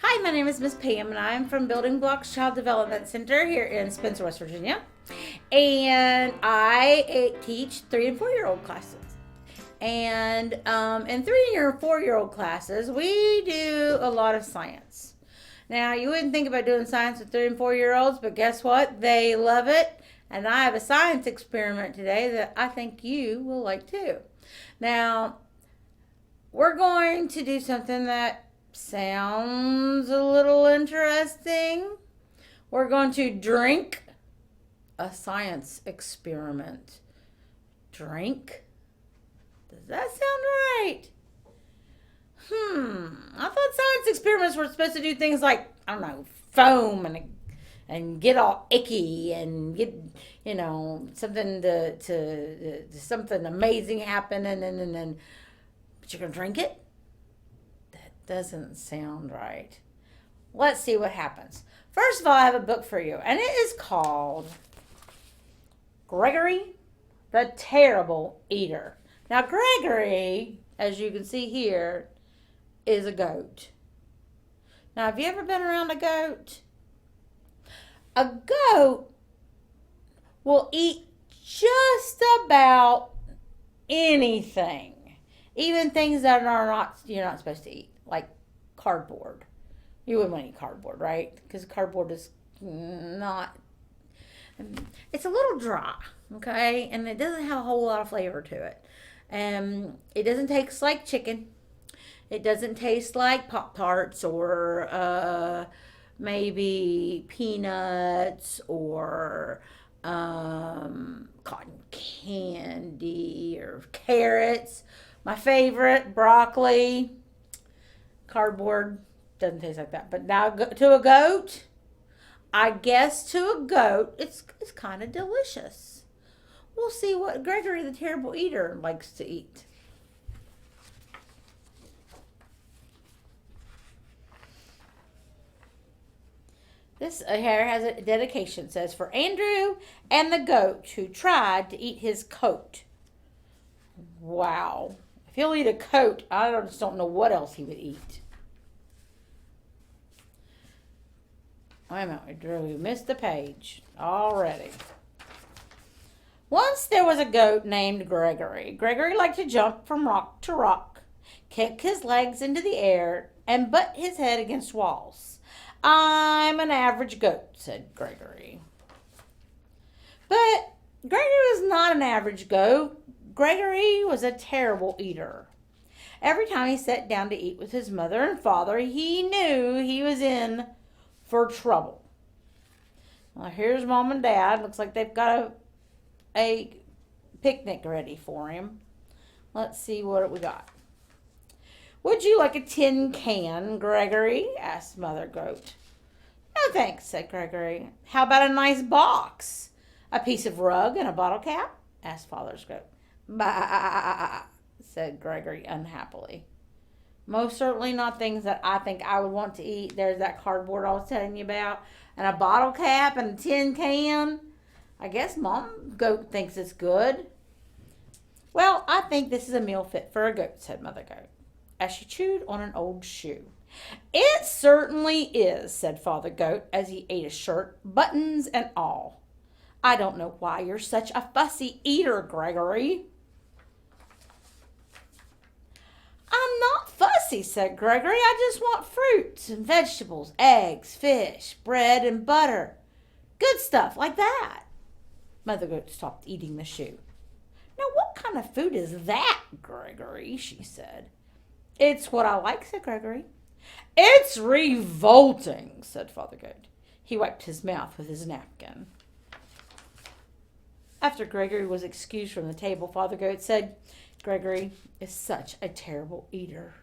Hi, my name is Miss Pam, and I'm from Building Blocks Child Development Center here in Spencer, West Virginia. And I teach 3 and 4 year old classes. And in 3 and 4 year old classes, we do a lot of science. Now, you wouldn't think about doing science with 3 and 4 year olds, but guess what? They love it. And I have a science experiment today that I think you will like too. Now, we're going to do something that sounds a little interesting. We're going to drink a science experiment. Drink? Does that sound right? I thought science experiments were supposed to do things like, I don't know, foam and get all icky and get something to something amazing happen and then but you're gonna drink it? That doesn't sound right. Let's see what happens. First of all, I have a book for you, and it is called Gregory the Terrible Eater. Now, Gregory, as you can see here, is a goat. Now, have you ever been around a goat? A goat will eat just about anything, even things that are not you're not supposed to eat, like cardboard. You wouldn't want to eat cardboard, right? Because cardboard is not. It's a little dry, okay, and it doesn't have a whole lot of flavor to it. It doesn't taste like chicken. It doesn't taste like Pop Tarts or maybe peanuts or cotton candy or carrots. My favorite, broccoli. Cardboard doesn't taste like that. But now to a goat, I guess to a goat, it's kind of delicious. We'll see what Gregory the Terrible Eater likes to eat. This here has a dedication. It says, for Andrew and the goat who tried to eat his coat. Wow. If he'll eat a coat, I just don't know what else he would eat. Wait a minute, we missed the page already. Once there was a goat named Gregory. Gregory liked to jump from rock to rock, kick his legs into the air, and butt his head against walls. I'm an average goat, said Gregory. But Gregory was not an average goat. Gregory was a terrible eater. Every time he sat down to eat with his mother and father, he knew he was in for trouble. Well, here's Mom and Dad. Looks like they've got a picnic ready for him. Let's see what we got. Would you like a tin can, Gregory? Asked Mother Goat. No thanks, said Gregory. How about a nice box? A piece of rug and a bottle cap? Asked Father's Goat. Bah, said Gregory unhappily. Most certainly not things that I think I would want to eat. There's that cardboard I was telling you about, and a bottle cap and a tin can. I guess Mom Goat thinks it's good. Well, I think this is a meal fit for a goat, said Mother Goat, as she chewed on an old shoe. It certainly is, said Father Goat as he ate a shirt, buttons and all. I don't know why you're such a fussy eater, Gregory. I'm not fussy, said Gregory. I just want fruits and vegetables, eggs, fish, bread, and butter. Good stuff like that. Mother Goat stopped eating the shoe. Now, what kind of food is that, Gregory? She said. It's what I like, said Gregory. It's revolting, said Father Goat. He wiped his mouth with his napkin. After Gregory was excused from the table, Father Goat said, Gregory is such a terrible eater.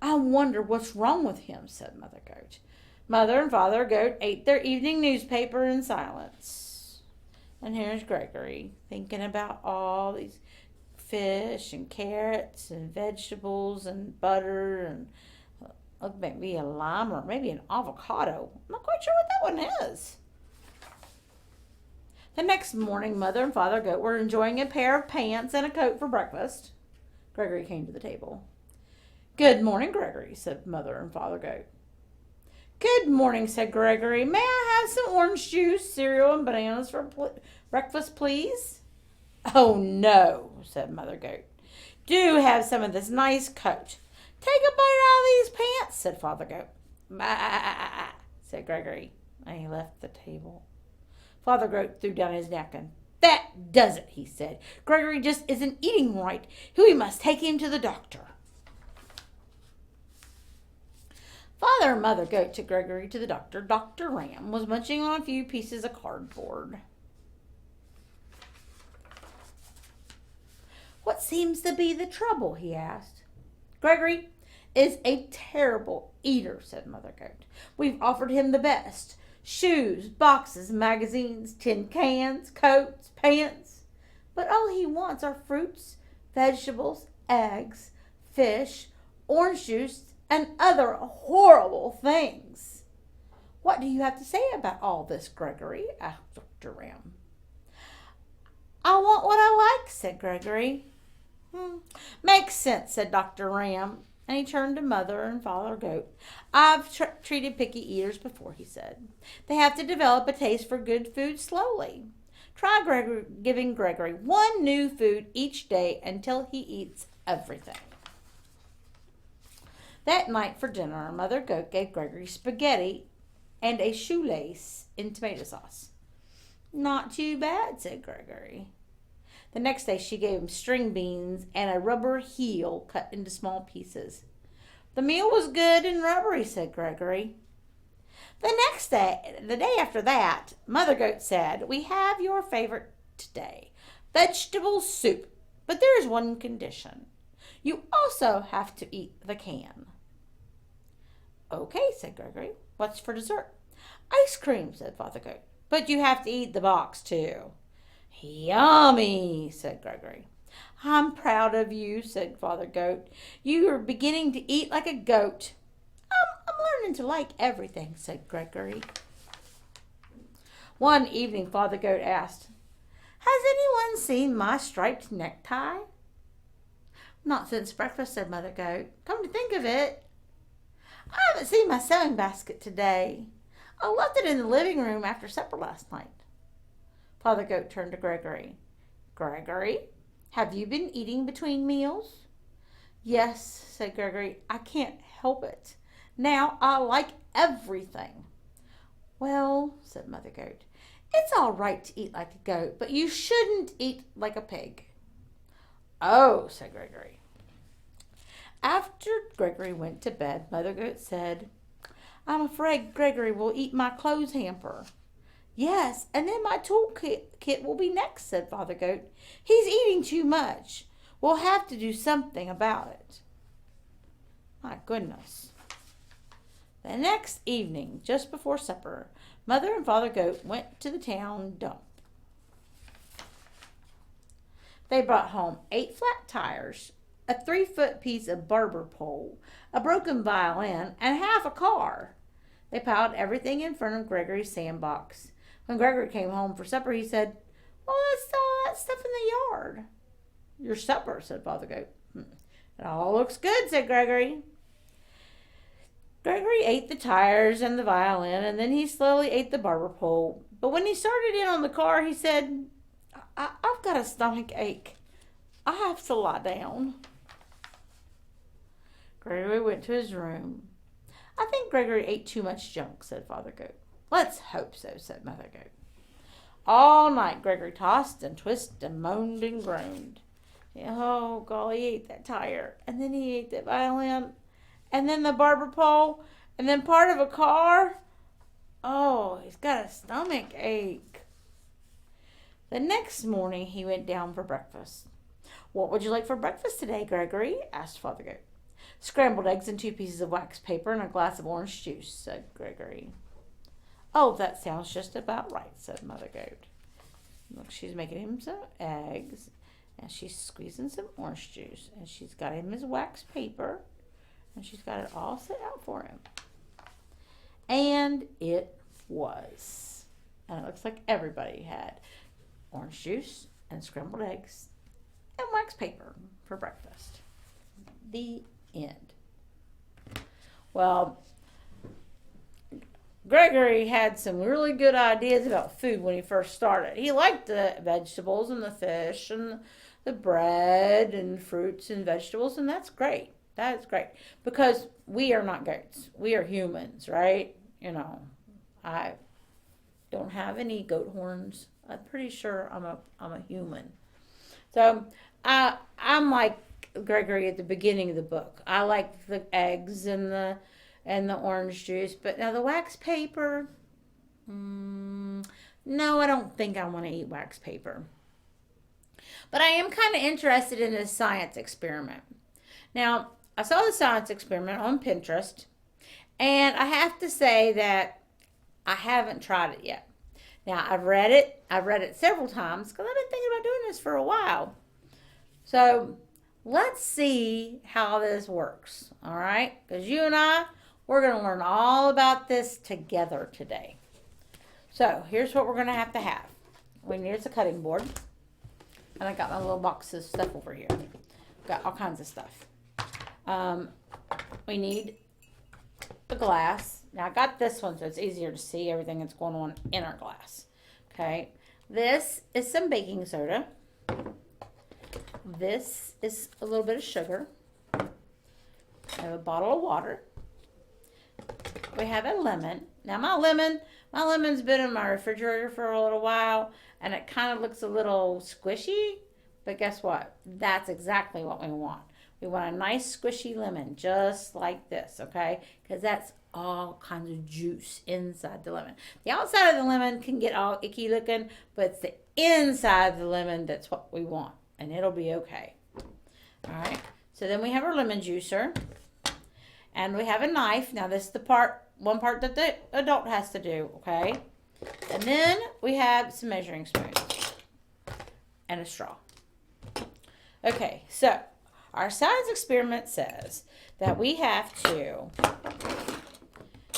I wonder what's wrong with him, said Mother Goat. Mother and Father Goat ate their evening newspaper in silence. And here's Gregory thinking about all these fish and carrots and vegetables and butter and maybe a lime or maybe an avocado. I'm not quite sure what that one is. The next morning, Mother and Father Goat were enjoying a pair of pants and a coat for breakfast. Gregory came to the table. Good morning, Gregory, said Mother and Father Goat. Good morning, said Gregory. May I have some orange juice, cereal, and bananas for breakfast, please? Oh, no, said Mother Goat. Do have some of this nice coat. Take a bite out of these pants, said Father Goat. Bah, said Gregory, and he left the table. Father Goat threw down his napkin. That does it, he said. Gregory just isn't eating right. We must take him to the doctor. Father and Mother Goat took Gregory to the doctor. Dr. Ram was munching on a few pieces of cardboard. What seems to be the trouble? He asked. Gregory is a terrible eater, said Mother Goat. We've offered him the best. Shoes, boxes, magazines, tin cans, coats, pants. But all he wants are fruits, vegetables, eggs, fish, orange juice, and other horrible things. What do you have to say about all this, Gregory? Asked Dr. Ram. I want what I like, said Gregory. Makes sense, said Dr. Ram, and he turned to Mother and Father Goat. I've treated picky eaters before, he said. They have to develop a taste for good food slowly. Try giving Gregory one new food each day until he eats everything. That night for dinner, Mother Goat gave Gregory spaghetti and a shoelace in tomato sauce. Not too bad, said Gregory. The next day she gave him string beans and a rubber heel cut into small pieces. The meal was good and rubbery, said Gregory. The day after that, Mother Goat said, We have your favorite today, vegetable soup, but there is one condition. You also have to eat the can. Okay, said Gregory. What's for dessert? Ice cream, said Father Goat. But you have to eat the box, too. Yummy, said Gregory. I'm proud of you, said Father Goat. You are beginning to eat like a goat. I'm learning to like everything, said Gregory. One evening, Father Goat asked, Has anyone seen my striped necktie? Not since breakfast, said Mother Goat. Come to think of it, I haven't seen my sewing basket today. I left it in the living room after supper last night. Father Goat turned to Gregory. Gregory, have you been eating between meals? Yes, said Gregory. I can't help it. Now I like everything. Well, said Mother Goat, it's all right to eat like a goat, but you shouldn't eat like a pig. Oh, said Gregory. After Gregory went to bed, Mother Goat said, I'm afraid Gregory will eat my clothes hamper. Yes, and then my toolkit will be next, said Father Goat. He's eating too much. We'll have to do something about it. My goodness. The next evening, just before supper, Mother and Father Goat went to the town dump. They brought home 8 flat tires, a 3-foot piece of barber pole, a broken violin, and half a car. They piled everything in front of Gregory's sandbox. When Gregory came home for supper, he said, Well, let's throw all that stuff in the yard. Your supper, said Father Goat. It all looks good, said Gregory. Gregory ate the tires and the violin, and then he slowly ate the barber pole. But when he started in on the car, he said, I've got a stomach ache. I have to lie down. Gregory went to his room. I think Gregory ate too much junk, said Father Goat. Let's hope so, said Mother Goat. All night Gregory tossed and twisted and moaned and groaned. Oh, golly, he ate that tire, and then he ate that violin, and then the barber pole, and then part of a car. Oh, he's got a stomach ache. The next morning he went down for breakfast. What would you like for breakfast today, Gregory? Asked Father Goat. Scrambled eggs and 2 pieces of wax paper and a glass of orange juice, said Gregory. Oh, that sounds just about right, said Mother Goat. Look, she's making him some eggs, and she's squeezing some orange juice, and she's got him his wax paper, and she's got it all set out for him. And it was. And it looks like everybody had orange juice and scrambled eggs and wax paper for breakfast. The end. Well, Gregory had some really good ideas about food when he first started. He liked the vegetables and the fish and the bread and fruits and vegetables, and that's great. That is great because we are not goats. We are humans, right? I don't have any goat horns. I'm pretty sure I'm a human. So I'm like Gregory at the beginning of the book. I like the eggs and the orange juice, but now the wax paper. No, I don't think I want to eat wax paper. But I am kind of interested in this science experiment. Now, I saw the science experiment on Pinterest, and I have to say that I haven't tried it yet. Now, I've read it. I've read it several times because I've been thinking about doing this for a while. So, let's see how this works. All right? Because you and I, we're going to learn all about this together today. So, here's what we're going to have. We need a cutting board. And I got my little box of stuff over here. Got all kinds of stuff. We need the glass. Now I got this one so it's easier to see everything that's going on in our glass. Okay. This is some baking soda. This is a little bit of sugar. I have a bottle of water. We have a lemon. Now my lemon's been in my refrigerator for a little while and it kind of looks a little squishy, but guess what? That's exactly what we want. We want a nice squishy lemon, just like this, okay? Because that's all kinds of juice inside the lemon. The outside of the lemon can get all icky looking, but it's the inside of the lemon that's what we want, and it'll be okay. All right, so then we have our lemon juicer, and we have a knife. Now this is the one part that the adult has to do, okay? And then we have some measuring spoons and a straw. Okay, so our science experiment says that we have to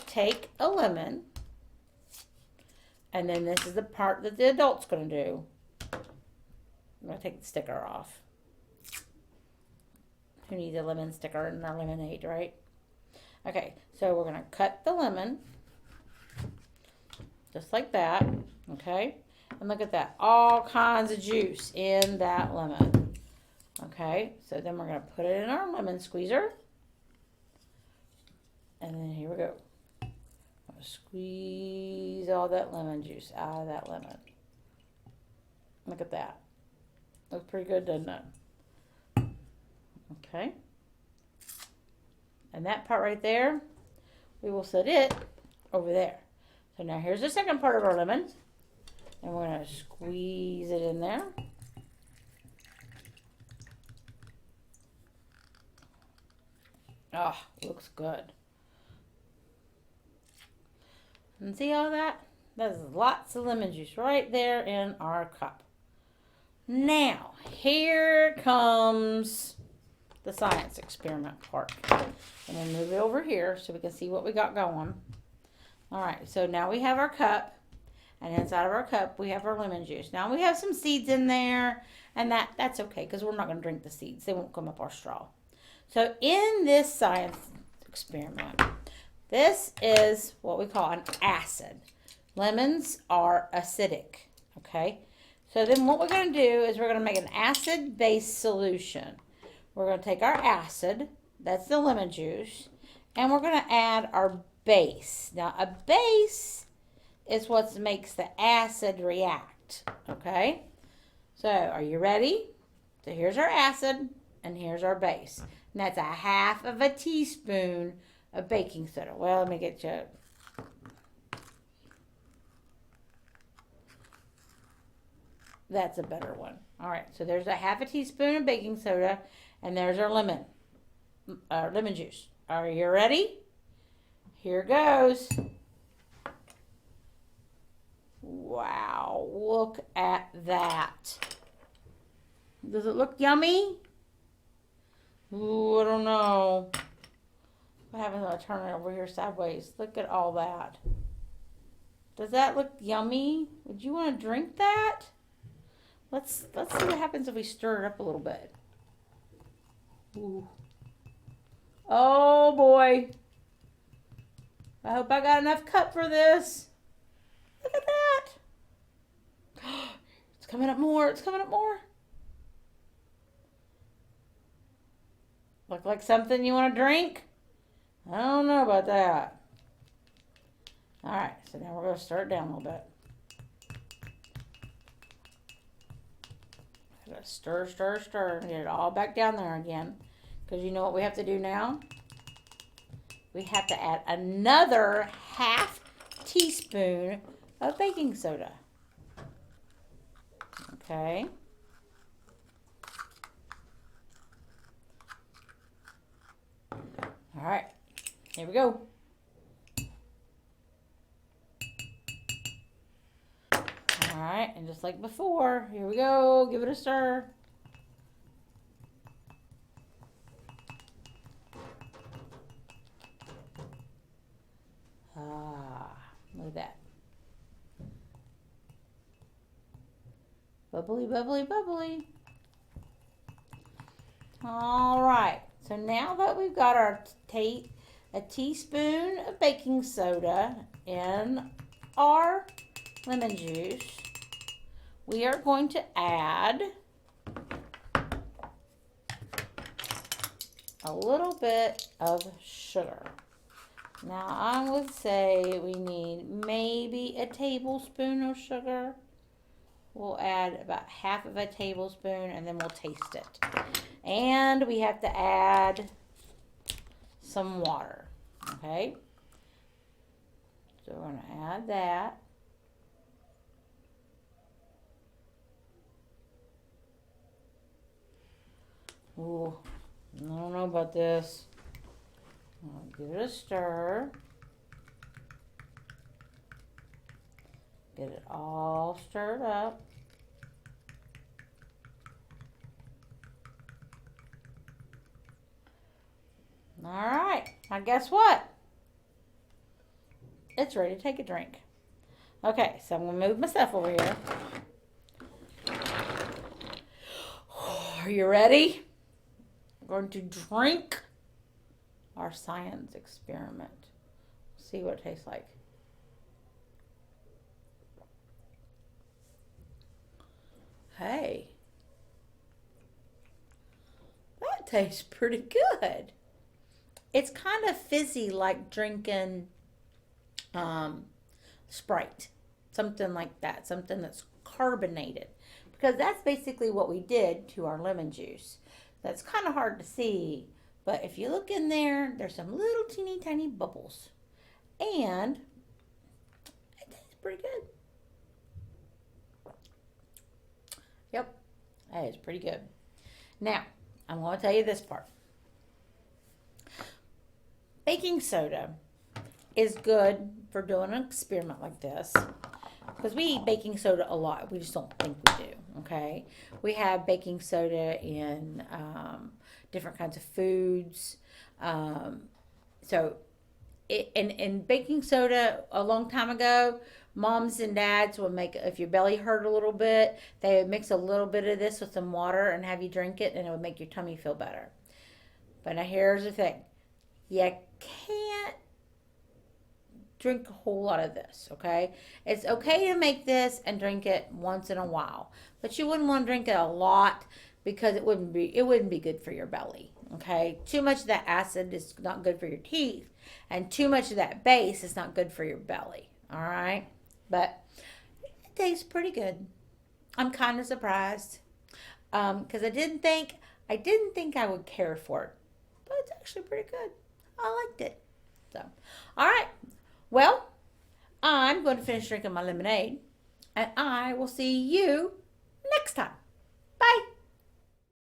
take a lemon, and then this is the part that the adult's going to do. I'm going to take the sticker off. Who needs a lemon sticker in our lemonade, right? Okay, so we're going to cut the lemon just like that, okay? And look at that, all kinds of juice in that lemon. Okay, so then we're going to put it in our lemon squeezer. And then here we go. Squeeze all that lemon juice out of that lemon. Look at that. Looks pretty good, doesn't it? Okay. And that part right there, we will set it over there. So now here's the second part of our lemon. And we're going to squeeze it in there. Oh, looks good. And see all that? There's lots of lemon juice right there in our cup. Now, here comes the science experiment part. And then move it over here so we can see what we got going. All right, so now we have our cup. And inside of our cup, we have our lemon juice. Now, we have some seeds in there. And that's okay because we're not going to drink the seeds. They won't come up our straw. So in this science experiment, this is what we call an acid. Lemons are acidic, okay? So then what we're going to do is we're going to make an acid-based solution. We're going to take our acid, that's the lemon juice, and we're going to add our base. Now, a base is what makes the acid react, okay? So are you ready? So here's our acid, and here's our base. And that's 1/2 teaspoon of baking soda. Well, let me get you. That's a better one. All right, so there's 1/2 teaspoon of baking soda, and there's our lemon juice. Are you ready? Here goes. Wow, look at that. Does it look yummy? Ooh, I don't know. What happens when I turn it over here sideways? Look at all that. Does that look yummy? Would you want to drink that? Let's see what happens if we stir it up a little bit. Ooh. Oh boy. I hope I got enough cup for this. Look at that. It's coming up more. It's coming up more. Look like something you want to drink? I don't know about that. All right, so now we're going to stir it down a little bit. Stir, stir, stir, and get it all back down there again. Because you know what we have to do now? We have to add another half teaspoon of baking soda. Okay. All right, here we go. All right, and just like before, here we go. Give it a stir. Look at that. Bubbly, bubbly, bubbly. All right, so now that we've got our a teaspoon of baking soda in our lemon juice, we are going to add a little bit of sugar. Now I would say we need maybe a tablespoon of sugar. We'll add about half of a tablespoon and then we'll taste it. And we have to add some water, okay? So we're going to add that. Ooh, I don't know about this. I'll give it a stir. Get it all stirred up. All right, now guess what? It's ready to take a drink. Okay, so I'm going to move myself over here. Are you ready? We're going to drink our science experiment. See what it tastes like. Hey, that tastes pretty good. It's kind of fizzy, like drinking Sprite, something like that, something that's carbonated, because that's basically what we did to our lemon juice. That's kind of hard to see, but if you look in there, there's some little teeny tiny bubbles, and it tastes pretty good. Yep, that is pretty good. Now, I'm going to tell you this part. Baking soda is good for doing an experiment like this, because we eat baking soda a lot. We just don't think we do, okay? We have baking soda in different kinds of foods. In baking soda, a long time ago, moms and dads would make, if your belly hurt a little bit, they would mix a little bit of this with some water and have you drink it, and it would make your tummy feel better. But now here's the thing. You can't drink a whole lot of this, okay? It's okay to make this and drink it once in a while, but you wouldn't want to drink it a lot, because it wouldn't be good for your belly, okay? Too much of that acid is not good for your teeth, and too much of that base is not good for your belly, all right? But it tastes pretty good. I'm kind of surprised, because I didn't think I would care for it, but it's actually pretty good. I liked it. So, all right. Well, I'm going to finish drinking my lemonade, and I will see you next time.